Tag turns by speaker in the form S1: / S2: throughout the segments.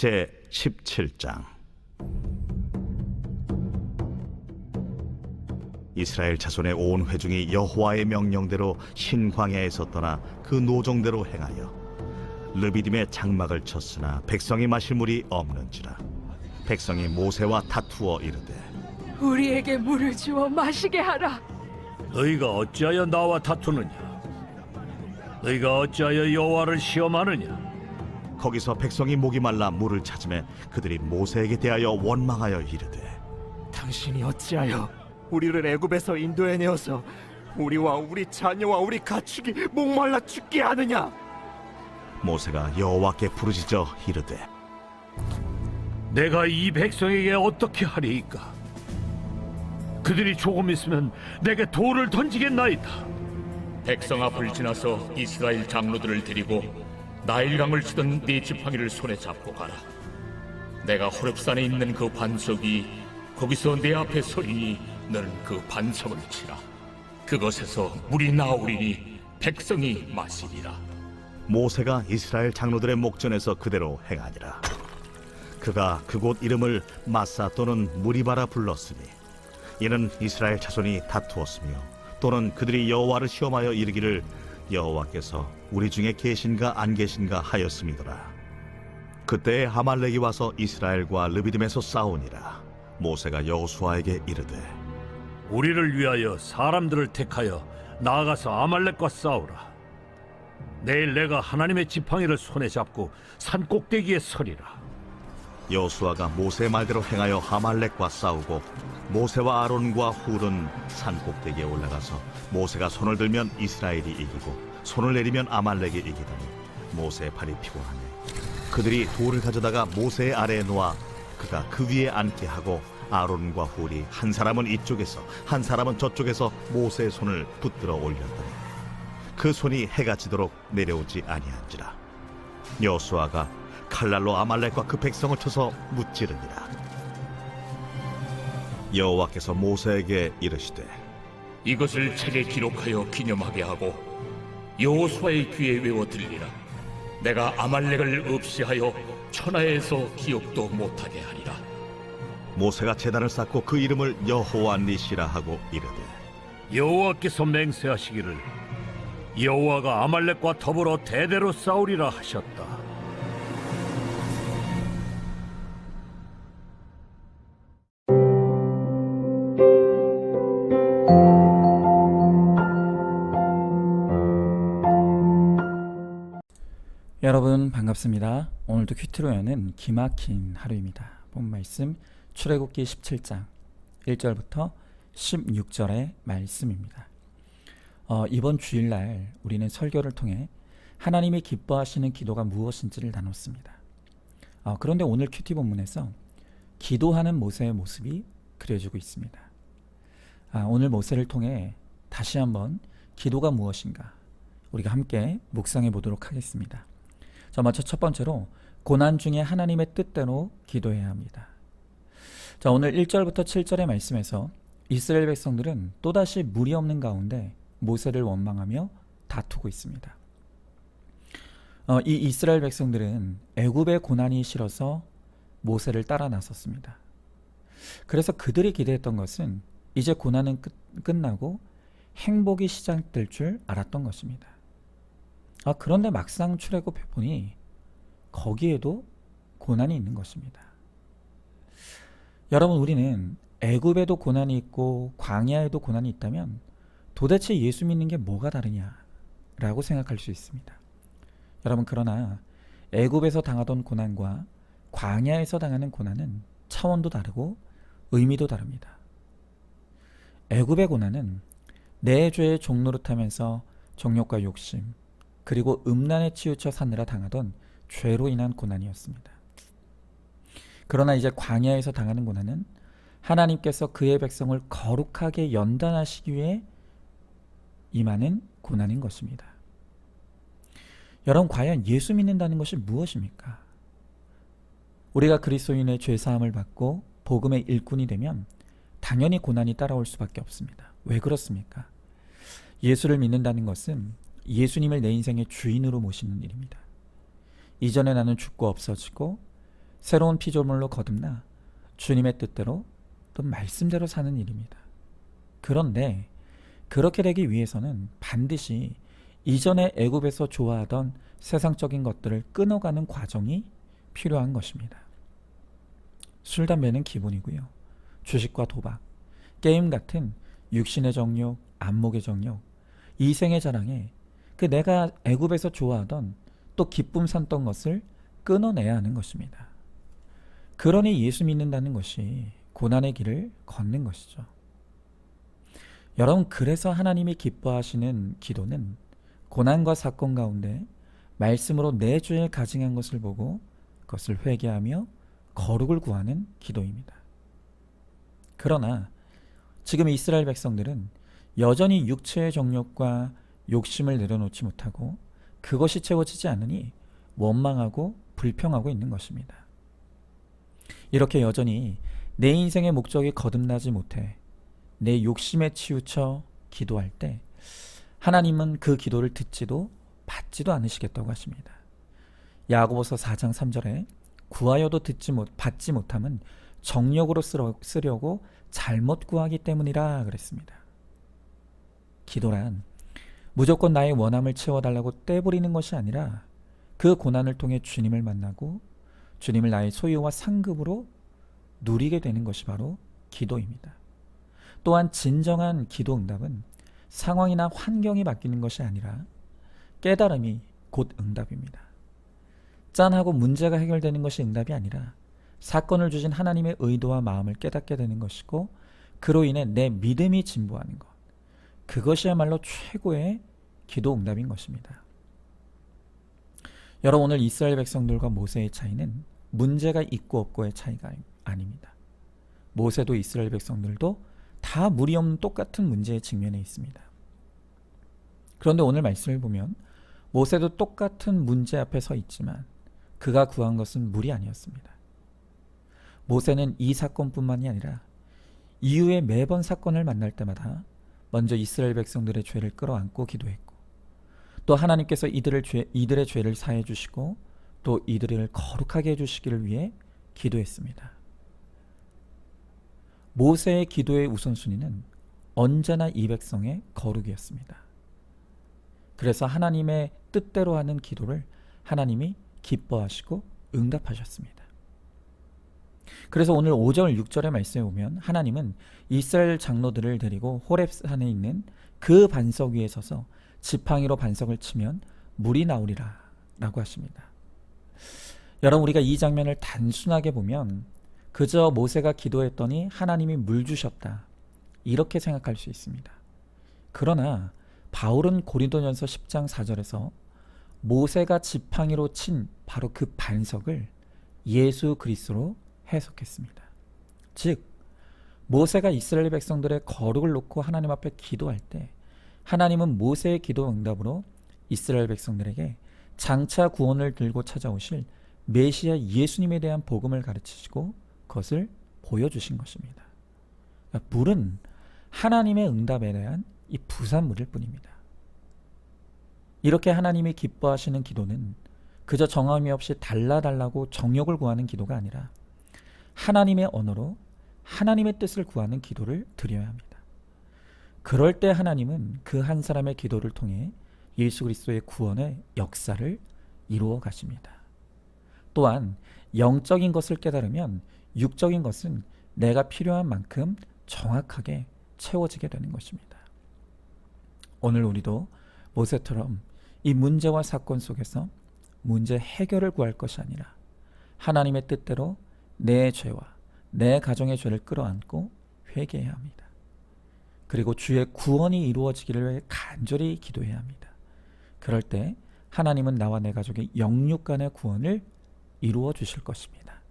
S1: 제 17장. 이스라엘 자손의 온 회중이 여호와의 명령대로 신광야에서 떠나 그 노정대로 행하여 르비딤의 장막을 쳤으나 백성이 마실 물이 없는지라. 백성이 모세와 다투어 이르되,
S2: 우리에게 물을 주어 마시게 하라.
S3: 너희가 어찌하여 나와 다투느냐? 너희가 어찌하여 여호와를 시험하느냐?
S1: 거기서 백성이 목이 말라 물을 찾으매 그들이 모세에게 대하여 원망하여 이르되,
S4: 당신이 어찌하여 우리를 애굽에서 인도해내어서 우리와 우리 자녀와 우리 가축이 목말라 죽게 하느냐?
S1: 모세가 여호와께 부르짖어 이르되,
S3: 내가 이 백성에게 어떻게 하리이까? 그들이 조금 있으면 내게 돌을 던지겠나이다.
S5: 백성 앞을 지나서 이스라엘 장로들을 데리고 나일강을 치던 네 지팡이를 손에 잡고 가라. 내가 호렙산에 있는 그 반석이 거기서 내 앞에 서리니 너는 그 반석을 치라. 그것에서 물이 나오리니 백성이 마시리라.
S1: 모세가 이스라엘 장로들의 목전에서 그대로 행하니라. 그가 그곳 이름을 마사 또는 무리바라 불렀으니 이는 이스라엘 자손이 다투었으며 또는 그들이 여호와를 시험하여 이르기를 여호와께서 우리 중에 계신가 안 계신가 하였음이더라. 그때 아말렉이 와서 이스라엘과 르비딤에서 싸우니라. 모세가 여호수아에게 이르되,
S3: 우리를 위하여 사람들을 택하여 나아가서 아말렉과 싸우라. 내일 내가 하나님의 지팡이를 손에 잡고 산 꼭대기에 서리라.
S1: 여호수아가 모세의 말대로 행하여 아말렉과 싸우고 모세와 아론과 훌은 산 꼭대기에 올라가서 모세가 손을 들면 이스라엘이 이기고 손을 내리면 아말렉이 이기더니 모세의 팔이 피곤하네. 그들이 돌을 가져다가 모세의 아래에 놓아 그가 그 위에 앉게 하고 아론과 훌이 한 사람은 이쪽에서 한 사람은 저쪽에서 모세의 손을 붙들어 올렸더니 그 손이 해가 지도록 내려오지 아니한지라. 여호수아가 칼날로 아말렉과 그 백성을 쳐서 무찌르니라. 여호와께서 모세에게 이르시되,
S5: 이것을 책에 기록하여 기념하게 하고 여호수아의 귀에 외워 들리라. 내가 아말렉을 없이하여 천하에서 기억도 못하게 하리라.
S1: 모세가 제단을 쌓고 그 이름을 여호와 니시라 하고 이르되,
S3: 여호와께서 맹세하시기를 여호와가 아말렉과 더불어 대대로 싸우리라 하셨다.
S6: 여러분 반갑습니다. 오늘도 큐티로 여는 기막힌 하루입니다. 본 말씀 출애굽기 17장 1절부터 16절의 말씀입니다. 이번 주일날 우리는 설교를 통해 하나님이 기뻐하시는 기도가 무엇인지를 나눴습니다. 그런데 오늘 큐티 본문에서 기도하는 모세의 모습이 그려지고 있습니다. 오늘 모세를 통해 다시 한번 기도가 무엇인가 우리가 함께 묵상해 보도록 하겠습니다. 먼저 첫 번째로 고난 중에 하나님의 뜻대로 기도해야 합니다. 오늘 1절부터 7절의 말씀에서 이스라엘 백성들은 또다시 물이 없는 가운데 모세를 원망하며 다투고 있습니다. 이 이스라엘 백성들은 애굽의 고난이 싫어서 모세를 따라 나섰습니다. 그래서 그들이 기대했던 것은 이제 고난은 끝나고 행복이 시작될 줄 알았던 것입니다. 그런데 막상 출애굽해 보니 거기에도 고난이 있는 것입니다. 여러분, 우리는 애굽에도 고난이 있고 광야에도 고난이 있다면 도대체 예수 믿는 게 뭐가 다르냐라고 생각할 수 있습니다. 여러분, 그러나 애굽에서 당하던 고난과 광야에서 당하는 고난은 차원도 다르고 의미도 다릅니다. 애굽의 고난은 내 죄의 종노릇하면서 정욕과 욕심 그리고 음란에 치우쳐 사느라 당하던 죄로 인한 고난이었습니다. 그러나 이제 광야에서 당하는 고난은 하나님께서 그의 백성을 거룩하게 연단하시기 위해 임하는 고난인 것입니다. 여러분, 과연 예수 믿는다는 것이 무엇입니까? 우리가 그리스도인의 죄사함을 받고 복음의 일꾼이 되면 당연히 고난이 따라올 수밖에 없습니다. 왜 그렇습니까? 예수를 믿는다는 것은 예수님을 내 인생의 주인으로 모시는 일입니다. 이전에 나는 죽고 없어지고 새로운 피조물로 거듭나 주님의 뜻대로 또 말씀대로 사는 일입니다. 그런데 그렇게 되기 위해서는 반드시 이전에 애굽에서 좋아하던 세상적인 것들을 끊어가는 과정이 필요한 것입니다. 술, 담배는 기본이고요. 주식과 도박, 게임 같은 육신의 정욕, 안목의 정욕, 이생의 자랑에 그 내가 애굽에서 좋아하던 또 기쁨 삼던 것을 끊어내야 하는 것입니다. 그러니 예수 믿는다는 것이 고난의 길을 걷는 것이죠. 여러분, 그래서 하나님이 기뻐하시는 기도는 고난과 사건 가운데 말씀으로 내 죄에 가증한 것을 보고 그것을 회개하며 거룩을 구하는 기도입니다. 그러나 지금 이스라엘 백성들은 여전히 육체의 정욕과 욕심을 내려놓지 못하고 그것이 채워지지 않으니 원망하고 불평하고 있는 것입니다. 이렇게 여전히 내 인생의 목적이 거듭나지 못해 내 욕심에 치우쳐 기도할 때 하나님은 그 기도를 듣지도 받지도 않으시겠다고 하십니다. 야고보서 4장 3절에 구하여도 받지 못함은 정욕으로 쓰려고 잘못 구하기 때문이라 그랬습니다. 기도란 무조건 나의 원함을 채워달라고 떼부리는 것이 아니라 그 고난을 통해 주님을 만나고 주님을 나의 소유와 상급으로 누리게 되는 것이 바로 기도입니다. 또한 진정한 기도 응답은 상황이나 환경이 바뀌는 것이 아니라 깨달음이 곧 응답입니다. 짠하고 문제가 해결되는 것이 응답이 아니라 사건을 주신 하나님의 의도와 마음을 깨닫게 되는 것이고 그로 인해 내 믿음이 진보하는 것, 그것이야말로 최고의 기도 응답인 것입니다. 여러분, 오늘 이스라엘 백성들과 모세의 차이는 문제가 있고 없고의 차이가 아닙니다. 모세도 이스라엘 백성들도 다 무리 없는 똑같은 문제에 직면해 있습니다. 그런데 오늘 말씀을 보면 모세도 똑같은 문제 앞에 서 있지만 그가 구한 것은 물이 아니었습니다. 모세는 이 사건뿐만이 아니라 이후에 매번 사건을 만날 때마다 먼저 이스라엘 백성들의 죄를 끌어안고 기도했고 또 하나님께서 이들의 죄를 사해 주시고 또 이들을 거룩하게 해주시기를 위해 기도했습니다. 모세의 기도의 우선순위는 언제나 이 백성의 거룩이었습니다. 그래서 하나님의 뜻대로 하는 기도를 하나님이 기뻐하시고 응답하셨습니다. 그래서 오늘 5절 6절의 말씀에 보면 하나님은 이스라엘 장로들을 데리고 호렙산에 있는 그 반석 위에 서서 지팡이로 반석을 치면 물이 나오리라 라고 하십니다. 여러분, 우리가 이 장면을 단순하게 보면 그저 모세가 기도했더니 하나님이 물 주셨다 이렇게 생각할 수 있습니다. 그러나 바울은 고린도전서 10장 4절에서 모세가 지팡이로 친 바로 그 반석을 예수 그리스도로 해석했습니다. 즉 모세가 이스라엘 백성들의 거룩을 놓고 하나님 앞에 기도할 때 하나님은 모세의 기도 응답으로 이스라엘 백성들에게 장차 구원을 들고 찾아오실 메시아 예수님에 대한 복음을 가르치시고 그것을 보여주신 것입니다. 그러니까 물은 하나님의 응답에 대한 이 부산물일 뿐입니다. 이렇게 하나님이 기뻐하시는 기도는 그저 정함이 없이 달라달라고 정욕을 구하는 기도가 아니라 하나님의 언어로 하나님의 뜻을 구하는 기도를 드려야 합니다. 그럴 때 하나님은 그 한 사람의 기도를 통해 예수 그리스도의 구원의 역사를 이루어 가십니다. 또한 영적인 것을 깨달으면 육적인 것은 내가 필요한 만큼 정확하게 채워지게 되는 것입니다. 오늘 우리도 모세처럼 이 문제와 사건 속에서 문제 해결을 구할 것이 아니라 하나님의 뜻대로 내 죄와 내 가정의 죄를 끌어안고 회개해야 합니다. 그리고 주의 구원이 이루어지기를 위해 간절히 기도해야 합니다. 그럴 때 하나님은 나와 내 가족의 영육 간의 구원을 이루어 주실 것입니다.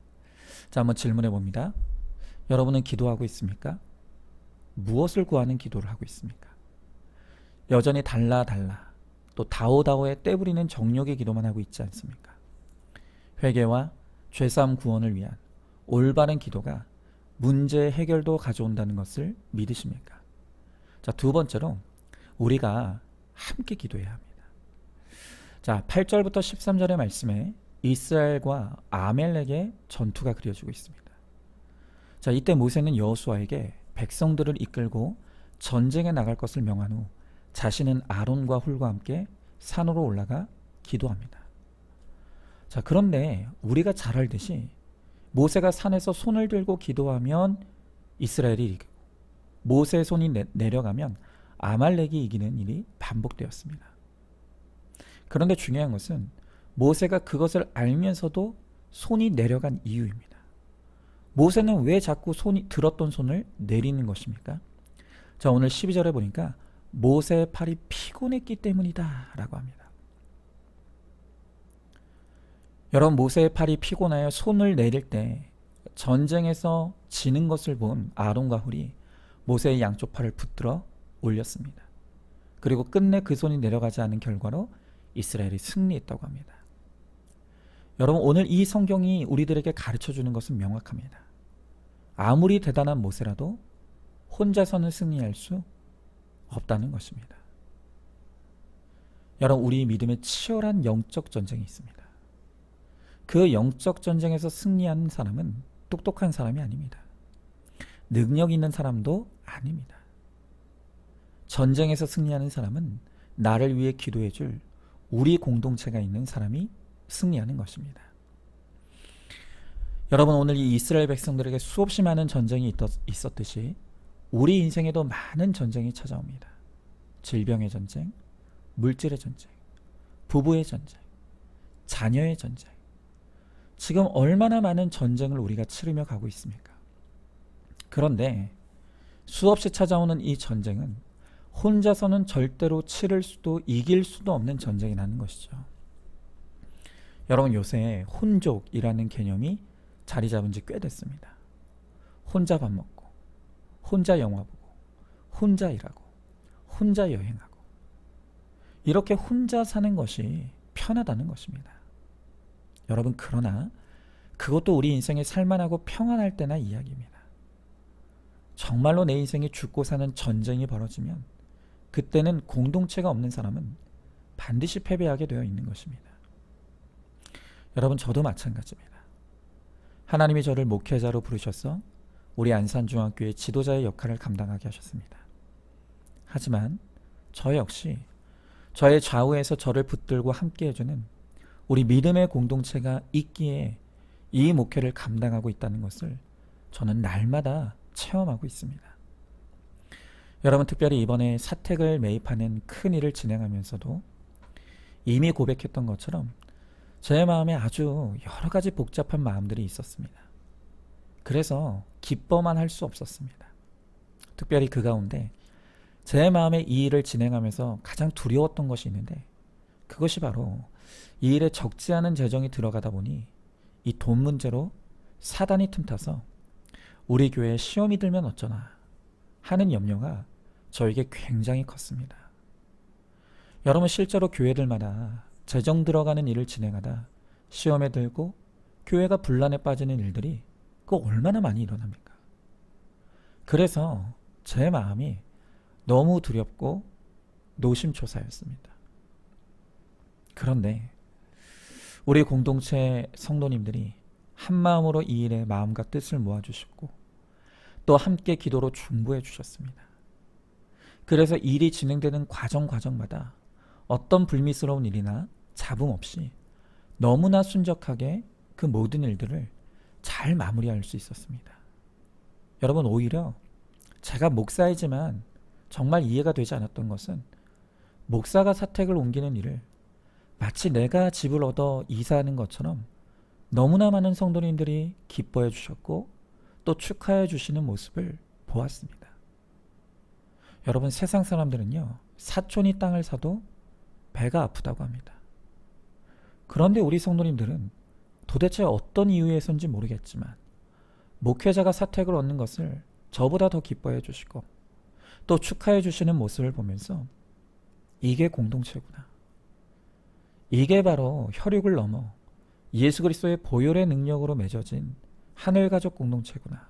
S6: 자, 한번 질문해 봅니다. 여러분은 기도하고 있습니까? 무엇을 구하는 기도를 하고 있습니까? 여전히 달라 또 다오다오에 떼부리는 정욕의 기도만 하고 있지 않습니까? 회개와 죄사함 구원을 위한 올바른 기도가 문제 해결도 가져온다는 것을 믿으십니까? 자, 두 번째로 우리가 함께 기도해야 합니다. 자, 8절부터 13절의 말씀에 이스라엘과 아멜렉의 전투가 그려지고 있습니다. 자, 이때 모세는 여호수아에게 백성들을 이끌고 전쟁에 나갈 것을 명한 후 자신은 아론과 훌과 함께 산으로 올라가 기도합니다. 자, 그런데 우리가 잘 알듯이 모세가 산에서 손을 들고 기도하면 이스라엘이 이기고 모세의 손이 내려가면 아말렉이 이기는 일이 반복되었습니다. 그런데 중요한 것은 모세가 그것을 알면서도 손이 내려간 이유입니다. 모세는 왜 자꾸 들었던 손을 내리는 것입니까? 자, 오늘 12절에 보니까 모세의 팔이 피곤했기 때문이다 라고 합니다. 여러분, 모세의 팔이 피곤하여 손을 내릴 때 전쟁에서 지는 것을 본 아론과 훌이 모세의 양쪽 팔을 붙들어 올렸습니다. 그리고 끝내 그 손이 내려가지 않은 결과로 이스라엘이 승리했다고 합니다. 여러분, 오늘 이 성경이 우리들에게 가르쳐주는 것은 명확합니다. 아무리 대단한 모세라도 혼자서는 승리할 수 없다는 것입니다. 여러분, 우리 믿음에 치열한 영적 전쟁이 있습니다. 그 영적 전쟁에서 승리하는 사람은 똑똑한 사람이 아닙니다. 능력 있는 사람도 아닙니다. 전쟁에서 승리하는 사람은 나를 위해 기도해 줄 우리 공동체가 있는 사람이 승리하는 것입니다. 여러분, 오늘 이 이스라엘 백성들에게 수없이 많은 전쟁이 있었듯이 우리 인생에도 많은 전쟁이 찾아옵니다. 질병의 전쟁, 물질의 전쟁, 부부의 전쟁, 자녀의 전쟁. 지금 얼마나 많은 전쟁을 우리가 치르며 가고 있습니까? 그런데 수없이 찾아오는 이 전쟁은 혼자서는 절대로 치를 수도 이길 수도 없는 전쟁이라는 것이죠. 여러분, 요새 혼족이라는 개념이 자리 잡은 지 꽤 됐습니다. 혼자 밥 먹고, 혼자 영화 보고, 혼자 일하고, 혼자 여행하고, 이렇게 혼자 사는 것이 편하다는 것입니다. 여러분, 그러나 그것도 우리 인생에 살만하고 평안할 때나 이야기입니다. 정말로 내 인생이 죽고 사는 전쟁이 벌어지면 그때는 공동체가 없는 사람은 반드시 패배하게 되어 있는 것입니다. 여러분, 저도 마찬가지입니다. 하나님이 저를 목회자로 부르셔서 우리 안산중학교의 지도자의 역할을 감당하게 하셨습니다. 하지만 저 역시 저의 좌우에서 저를 붙들고 함께 해주는 우리 믿음의 공동체가 있기에 이 목회를 감당하고 있다는 것을 저는 날마다 체험하고 있습니다. 여러분, 특별히 이번에 사택을 매입하는 큰 일을 진행하면서도 이미 고백했던 것처럼 제 마음에 아주 여러 가지 복잡한 마음들이 있었습니다. 그래서 기뻐만 할 수 없었습니다. 특별히 그 가운데 제 마음에 이 일을 진행하면서 가장 두려웠던 것이 있는데, 그것이 바로 이 일에 적지 않은 재정이 들어가다 보니 이 돈 문제로 사단이 틈타서 우리 교회에 시험이 들면 어쩌나 하는 염려가 저에게 굉장히 컸습니다. 여러분, 실제로 교회들마다 재정 들어가는 일을 진행하다 시험에 들고 교회가 분란에 빠지는 일들이 얼마나 많이 일어납니까? 그래서 제 마음이 너무 두렵고 노심초사였습니다. 그런데 우리 공동체 성도님들이 한마음으로 이 일에 마음과 뜻을 모아주셨고 또 함께 기도로 중보해 주셨습니다. 그래서 일이 진행되는 과정마다 어떤 불미스러운 일이나 잡음 없이 너무나 순적하게 그 모든 일들을 잘 마무리할 수 있었습니다. 여러분, 오히려 제가 목사이지만 정말 이해가 되지 않았던 것은 목사가 사택을 옮기는 일을 마치 내가 집을 얻어 이사하는 것처럼 너무나 많은 성도님들이 기뻐해 주셨고 또 축하해 주시는 모습을 보았습니다. 여러분, 세상 사람들은요, 사촌이 땅을 사도 배가 아프다고 합니다. 그런데 우리 성도님들은 도대체 어떤 이유에서인지 모르겠지만 목회자가 사택을 얻는 것을 저보다 더 기뻐해 주시고 또 축하해 주시는 모습을 보면서 이게 공동체구나, 이게 바로 혈육을 넘어 예수 그리스도의 보혈의 능력으로 맺어진 하늘가족 공동체구나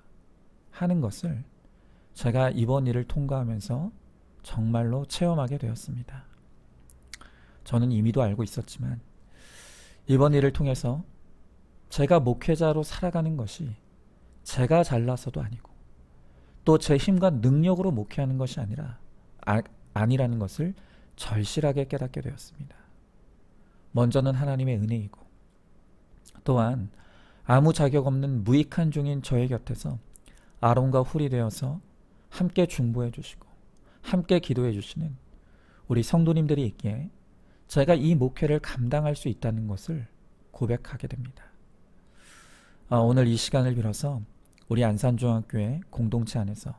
S6: 하는 것을 제가 이번 일을 통과하면서 정말로 체험하게 되었습니다. 저는 이미도 알고 있었지만 이번 일을 통해서 제가 목회자로 살아가는 것이 제가 잘나서도 아니고 또 제 힘과 능력으로 목회하는 것이 아니라는 것을 절실하게 깨닫게 되었습니다. 먼저는 하나님의 은혜이고 또한 아무 자격 없는 무익한 종인 저의 곁에서 아론과 훌이 되어서 함께 중보해 주시고 함께 기도해 주시는 우리 성도님들이 있기에 제가 이 목회를 감당할 수 있다는 것을 고백하게 됩니다. 오늘 이 시간을 빌어서 우리 안산중학교의 공동체 안에서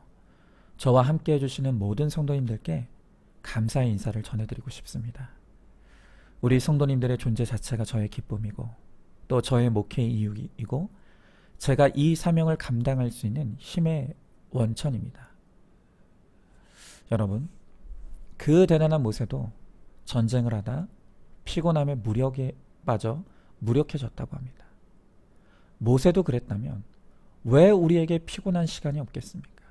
S6: 저와 함께 해주시는 모든 성도님들께 감사의 인사를 전해드리고 싶습니다. 우리 성도님들의 존재 자체가 저의 기쁨이고 또 저의 목회의 이유이고 제가 이 사명을 감당할 수 있는 힘의 원천입니다. 여러분, 그 대단한 모세도 전쟁을 하다 피곤함에 무력에 빠져 무력해졌다고 합니다. 모세도 그랬다면 왜 우리에게 피곤한 시간이 없겠습니까?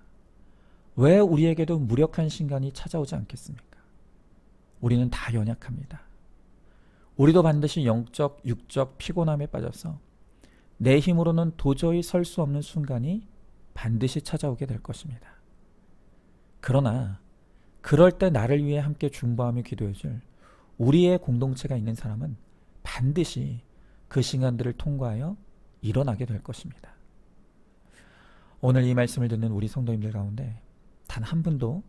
S6: 왜 우리에게도 무력한 시간이 찾아오지 않겠습니까? 우리는 다 연약합니다. 우리도 반드시 영적, 육적 피곤함에 빠져서 내 힘으로는 도저히 설 수 없는 순간이 반드시 찾아오게 될 것입니다. 그러나 그럴 때 나를 위해 함께 중보하며 기도해줄 우리의 공동체가 있는 사람은 반드시 그 시간들을 통과하여 일어나게 될 것입니다. 오늘 이 말씀을 듣는 우리 성도님들 가운데 단 한 분도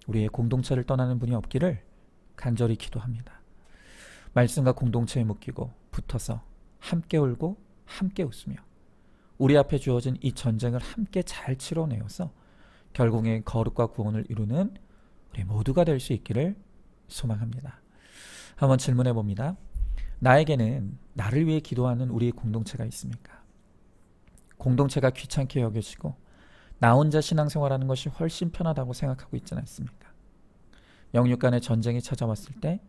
S6: 우리의 공동체를 떠나는 분이 없기를 간절히 기도합니다. 말씀과 공동체에 묶이고 붙어서 함께 울고 함께 웃으며 우리 앞에 주어진 이 전쟁을 함께 잘 치러내어서 결국에 거룩과 구원을 이루는 우리 모두가 될 수 있기를 소망합니다. 한번 질문해 봅니다. 나에게는 나를 위해 기도하는 우리 공동체가 있습니까? 공동체가 귀찮게 여겨지고 나 혼자 신앙생활하는 것이 훨씬 편하다고 생각하고 있지 않습니까? 영육 간의 전쟁이 찾아왔을 때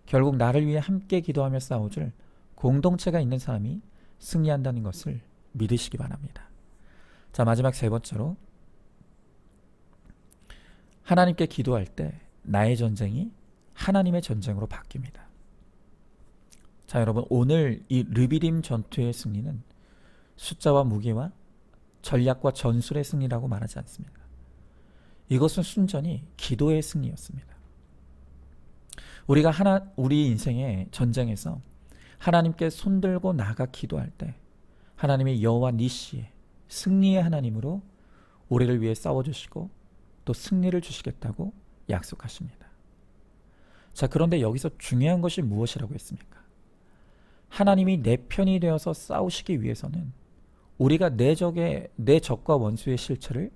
S6: 결국 나를 위해 함께 기도하며 싸워줄 공동체가 있는 사람이 승리한다는 것을 믿으시기 바랍니다. 자, 마지막 세 번째로 하나님께 기도할 때 나의 전쟁이 하나님의 전쟁으로 바뀝니다. 자, 여러분, 오늘 이 르비딤 전투의 승리는 숫자와 무기와 전략과 전술의 승리라고 말하지 않습니다. 이것은 순전히 기도의 승리였습니다. 우리 인생의 전쟁에서 하나님께 손들고 나가 기도할 때 하나님의 여호와 니시의 승리의 하나님으로 우리를 위해 싸워주시고 또 승리를 주시겠다고 약속하십니다. 자, 그런데 여기서 중요한 것이 무엇이라고 했습니까? 하나님이 내 편이 되어서 싸우시기 위해서는 우리가 내 적과 원수의 실체를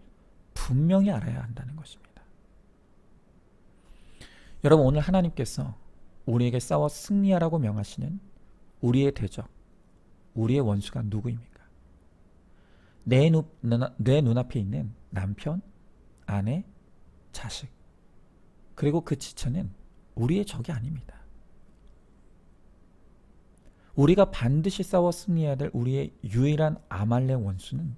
S6: 분명히 알아야 한다는 것입니다. 여러분, 오늘 하나님께서 우리에게 싸워 승리하라고 명하시는 우리의 대적, 우리의 원수가 누구입니까? 내 눈앞에 있는 남편, 아내, 자식, 그리고 그 지체는 우리의 적이 아닙니다. 우리가 반드시 싸워 승리해야 될 우리의 유일한 아말렉 원수는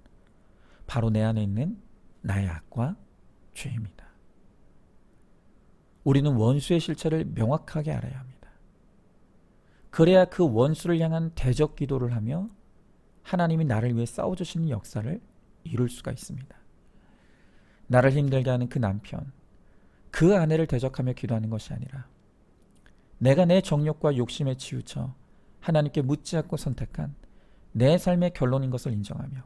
S6: 바로 내 안에 있는 나의 악과 죄입니다. 우리는 원수의 실체를 명확하게 알아야 합니다. 그래야 그 원수를 향한 대적 기도를 하며 하나님이 나를 위해 싸워주시는 역사를 이룰 수가 있습니다. 나를 힘들게 하는 그 남편, 그 아내를 대적하며 기도하는 것이 아니라 내가 내 정욕과 욕심에 치우쳐 하나님께 묻지 않고 선택한 내 삶의 결론인 것을 인정하며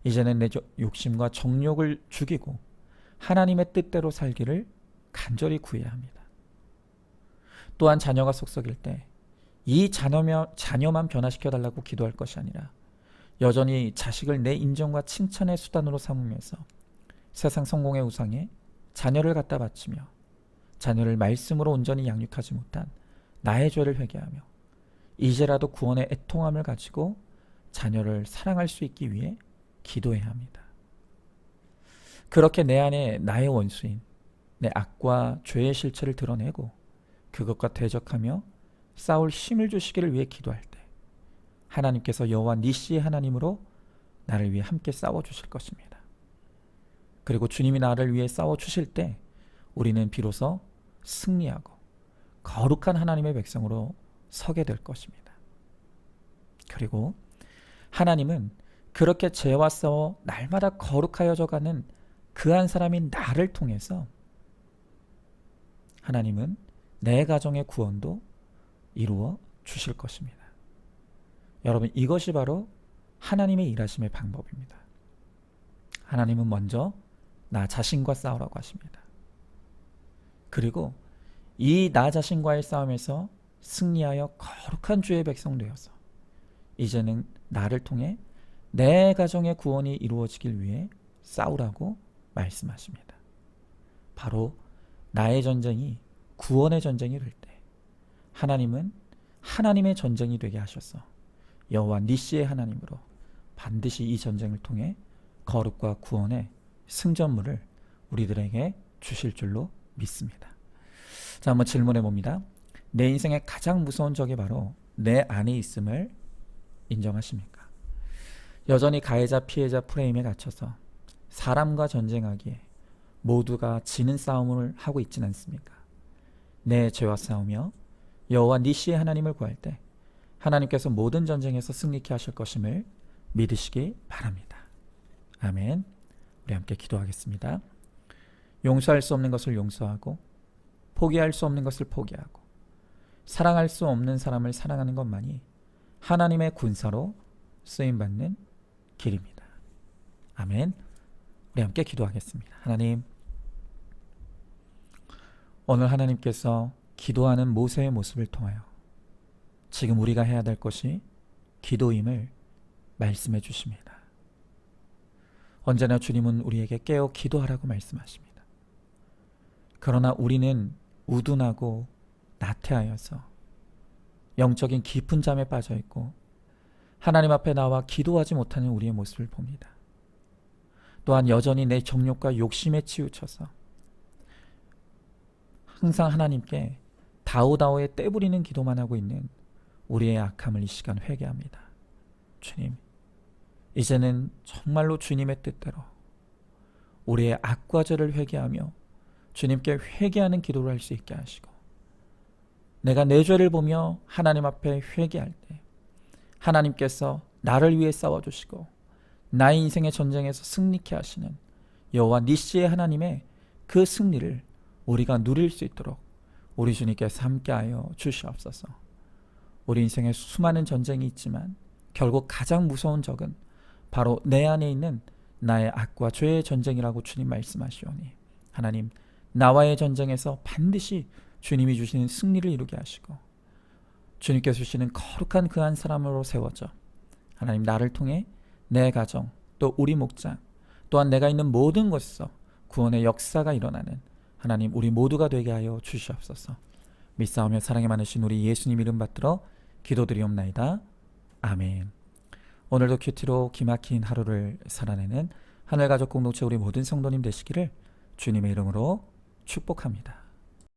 S6: 이제는 내 욕심과 정욕을 죽이고 하나님의 뜻대로 살기를 간절히 구해야 합니다. 또한 자녀가 속썩일 때 이 자녀만 변화시켜달라고 기도할 것이 아니라 여전히 자식을 내 인정과 칭찬의 수단으로 삼으면서 세상 성공의 우상에 자녀를 갖다 바치며 자녀를 말씀으로 온전히 양육하지 못한 나의 죄를 회개하며 이제라도 구원의 애통함을 가지고 자녀를 사랑할 수 있기 위해 기도해야 합니다. 그렇게 내 안에 나의 원수인 내 악과 죄의 실체를 드러내고 그것과 대적하며 싸울 힘을 주시기를 위해 기도할 때 하나님께서 여호와 니시의 하나님으로 나를 위해 함께 싸워주실 것입니다. 그리고 주님이 나를 위해 싸워주실 때 우리는 비로소 승리하고 거룩한 하나님의 백성으로 서게 될 것입니다. 그리고 하나님은 그렇게 죄와 싸워 날마다 거룩하여져가는 그 한 사람인 나를 통해서 하나님은 내 가정의 구원도 이루어 주실 것입니다. 여러분, 이것이 바로 하나님의 일하심의 방법입니다. 하나님은 먼저 나 자신과 싸우라고 하십니다. 그리고 이 나 자신과의 싸움에서 승리하여 거룩한 주의 백성 되어서 이제는 나를 통해 내 가정의 구원이 이루어지길 위해 싸우라고 말씀하십니다. 바로 나의 전쟁이 구원의 전쟁이 될 때 하나님은 하나님의 전쟁이 되게 하셔서 여호와 니시의 하나님으로 반드시 이 전쟁을 통해 거룩과 구원의 승전물을 우리들에게 주실 줄로 믿습니다. 자, 한번 질문해 봅니다. 내 인생의 가장 무서운 적이 바로 내 안에 있음을 인정하십니까? 여전히 가해자 피해자 프레임에 갇혀서 사람과 전쟁하기에 모두가 지는 싸움을 하고 있진 않습니까? 내 죄와 싸우며 여호와 니시의 하나님을 구할 때 하나님께서 모든 전쟁에서 승리케 하실 것임을 믿으시기 바랍니다. 아멘. 우리 함께 기도하겠습니다. 용서할 수 없는 것을 용서하고 포기할 수 없는 것을 포기하고 사랑할 수 없는 사람을 사랑하는 것만이 하나님의 군사로 쓰임받는 길입니다. 아멘. 우리 함께 기도하겠습니다. 하나님, 오늘 하나님께서 기도하는 모세의 모습을 통하여 지금 우리가 해야 될 것이 기도임을 말씀해 주십니다. 언제나 주님은 우리에게 깨어 기도하라고 말씀하십니다. 그러나 우리는 우둔하고 나태하여서 영적인 깊은 잠에 빠져 있고 하나님 앞에 나와 기도하지 못하는 우리의 모습을 봅니다. 또한 여전히 내 정욕과 욕심에 치우쳐서 항상 하나님께 다오다오에 떼부리는 기도만 하고 있는 우리의 악함을 이 시간 회개합니다. 주님, 이제는 정말로 주님의 뜻대로 우리의 악과 죄를 회개하며 주님께 회개하는 기도를 할 수 있게 하시고 내가 내 죄를 보며 하나님 앞에 회개할 때 하나님께서 나를 위해 싸워주시고 나의 인생의 전쟁에서 승리케 하시는 여호와 니시의 하나님의 그 승리를 우리가 누릴 수 있도록 우리 주님께서 함께하여 주시옵소서. 우리 인생에 수많은 전쟁이 있지만 결국 가장 무서운 적은 바로 내 안에 있는 나의 악과 죄의 전쟁이라고 주님 말씀하시오니 하나님, 나와의 전쟁에서 반드시 주님이 주시는 승리를 이루게 하시고 주님께서 주시는 거룩한 그 한 사람으로 세워져 하나님, 나를 통해 내 가정 또 우리 목장 또한 내가 있는 모든 곳에서 구원의 역사가 일어나는 하나님, 우리 모두가 되게 하여 주시옵소서. 믿사오며 사랑에 많으신 우리 예수님 이름 받들어 기도드리옵나이다. 아멘. 오늘도 큐티로 기막힌 하루를 살아내는 하늘가족 공동체 우리 모든 성도님 되시기를 주님의 이름으로 축복합니다.